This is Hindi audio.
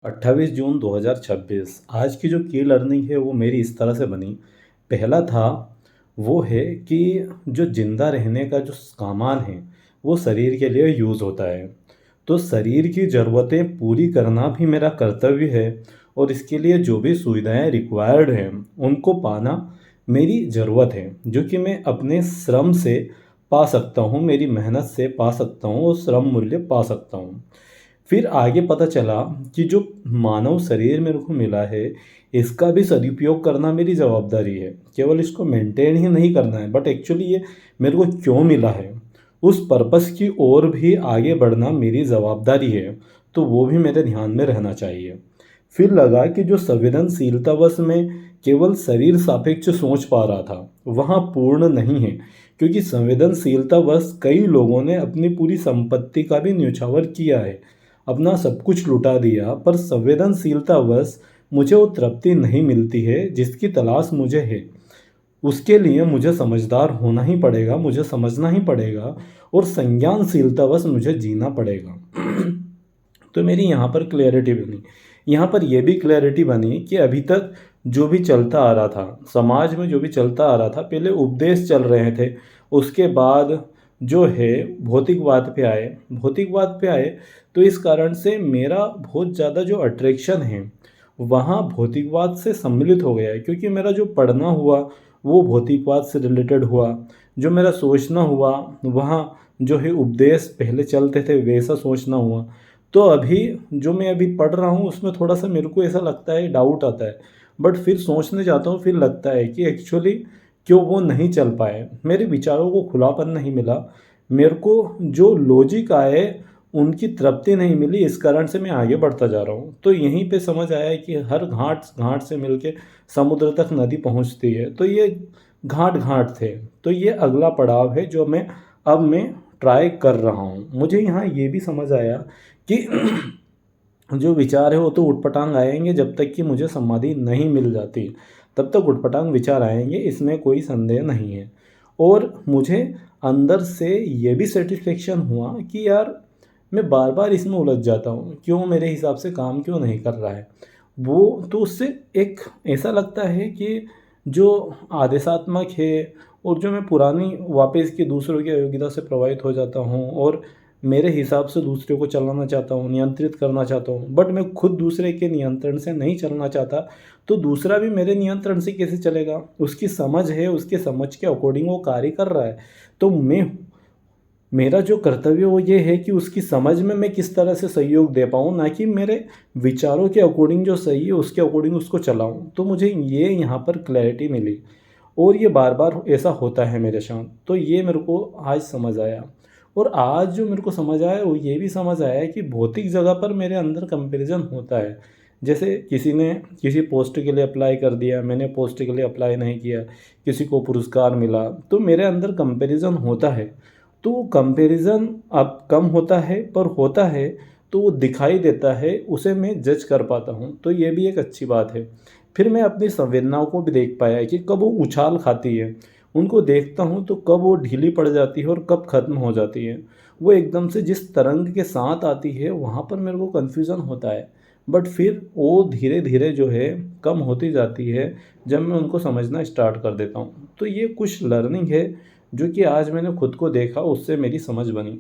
28 जून 2026 आज की जो की लर्निंग है वो मेरी इस तरह से बनी। पहला था वो है कि जो ज़िंदा रहने का जो सामान है वो शरीर के लिए यूज़ होता है। तो शरीर की ज़रूरतें पूरी करना भी मेरा कर्तव्य है और इसके लिए जो भी सुविधाएं रिक्वायर्ड हैं उनको पाना मेरी ज़रूरत है, जो कि मैं अपने श्रम से पा सकता हूँ, मेरी मेहनत से पा सकता हूँ और श्रम मूल्य पा सकता हूँ। फिर आगे पता चला कि जो मानव शरीर मेरे को मिला है, इसका भी सदुपयोग करना मेरी ज़वाबदारी है। केवल इसको मेंटेन ही नहीं करना है, बट एक्चुअली ये मेरे को क्यों मिला है, उस पर्पस की ओर भी आगे बढ़ना मेरी ज़वाबदारी है, तो वो भी मेरे ध्यान में रहना चाहिए। फिर लगा कि जो संवेदनशीलतावश मैं केवल शरीर सापेक्ष सोच पा रहा था, वहाँ पूर्ण नहीं है, क्योंकि संवेदनशीलतावश कई लोगों ने अपनी पूरी संपत्ति का भी न्यौछावर किया है, अपना सब कुछ लुटा दिया, पर संवेदनशीलतावश मुझे वो तृप्ति नहीं मिलती है जिसकी तलाश मुझे है। उसके लिए मुझे समझदार होना ही पड़ेगा, मुझे समझना ही पड़ेगा और संज्ञानशीलतावश मुझे जीना पड़ेगा। तो मेरी यहाँ पर क्लैरिटी बनी। यहाँ पर यह भी क्लैरिटी बनी कि अभी तक जो भी चलता आ रहा था, समाज में जो भी चलता आ रहा था, पहले उपदेश चल रहे थे, उसके बाद जो है भौतिकवाद पे आए, तो इस कारण से मेरा बहुत ज़्यादा जो अट्रैक्शन है वहाँ भौतिकवाद से सम्मिलित हो गया है, क्योंकि मेरा जो पढ़ना हुआ वो भौतिकवाद से रिलेटेड हुआ, जो मेरा सोचना हुआ वहाँ जो है उपदेश पहले चलते थे वैसा सोचना हुआ। तो अभी जो मैं अभी पढ़ रहा हूँ उसमें थोड़ा-सा मेरे को ऐसा लगता है, डाउट आता है। बट फिर सोचने जाता हूँ, फिर लगता है कि एक्चुअली क्यों वो नहीं चल पाए। मेरे विचारों को खुलापन नहीं मिला। मेरे को जो लॉजिक आए उनकी तृप्ति नहीं मिली, इस कारण से मैं आगे बढ़ता जा रहा हूँ। तो यहीं पे समझ आया कि हर घाट घाट से मिलके समुद्र तक नदी पहुँचती है। तो ये घाट-घाट थे। तो ये अगला पड़ाव है जो मैं ट्राई कर रहा हूँ। मुझे यहाँ ये भी समझ आया कि जो विचार है वो तो उटपटांग आएँगे, जब तक कि मुझे समाधि नहीं मिल जाती, तब तक उटपटांग विचार आएँगे, इसमें कोई संदेह नहीं है। और मुझे अंदर से ये भी सैटिस्फैक्शन हुआ कि यार मैं बार-बार इसमें उलझ जाता हूँ, क्यों मेरे हिसाब से काम क्यों नहीं कर रहा है। वो तो उससे एक ऐसा लगता है कि जो आदेशात्मक है और जो मैं पुरानी वापस की दूसरों की अयोग्यता से प्रभावित हो जाता हूँ और मेरे हिसाब से दूसरों को चलाना चाहता हूँ, नियंत्रित करना चाहता हूँ, बट मैं खुद दूसरे के नियंत्रण से नहीं चलना चाहता, तो दूसरा भी मेरे नियंत्रण से कैसे चलेगा? उसकी समझ है, उसके समझ के अकॉर्डिंग वो कार्य कर रहा है, तो मेरा जो कर्तव्य वो ये है कि उसकी समझ में मैं किस तरह से सहयोग दे पाऊँ, ना कि मेरे विचारों के अकॉर्डिंग जो सही है उसके अकॉर्डिंग उसको चलाऊँ। तो मुझे ये यहाँ पर क्लैरिटी मिली और ये बार-बार ऐसा होता है मेरे साथ। तो ये मेरे को आज समझ आया और आज जो मेरे को समझ आया वो ये भी समझ आया कि भौतिक जगह पर मेरे अंदर कंपैरिज़न होता है। जैसे किसी ने किसी पोस्ट के लिए अप्लाई कर दिया, मैंने पोस्ट के लिए अप्लाई नहीं किया, किसी को पुरस्कार मिला, तो मेरे अंदर कंपैरिज़न होता है। तो कंपैरिज़न अब कम होता है, पर होता है तो वो दिखाई देता है, उसे मैं जज कर पाता हूँ, तो ये भी एक अच्छी बात है। फिर मैं अपनी संवेदनाओं को भी देख पाया कि कब वो उछाल खाती है, उनको देखता हूँ तो कब वो ढीली पड़ जाती है और कब ख़त्म हो जाती है। वो एकदम से जिस तरंग के साथ आती है वहाँ पर मेरे को कन्फ्यूज़न होता है, बट फिर वो धीरे-धीरे जो है कम होती जाती है जब मैं उनको समझना स्टार्ट कर देता हूँ। तो ये कुछ लर्निंग है जो कि आज मैंने खुद को देखा, उससे मेरी समझ बनी।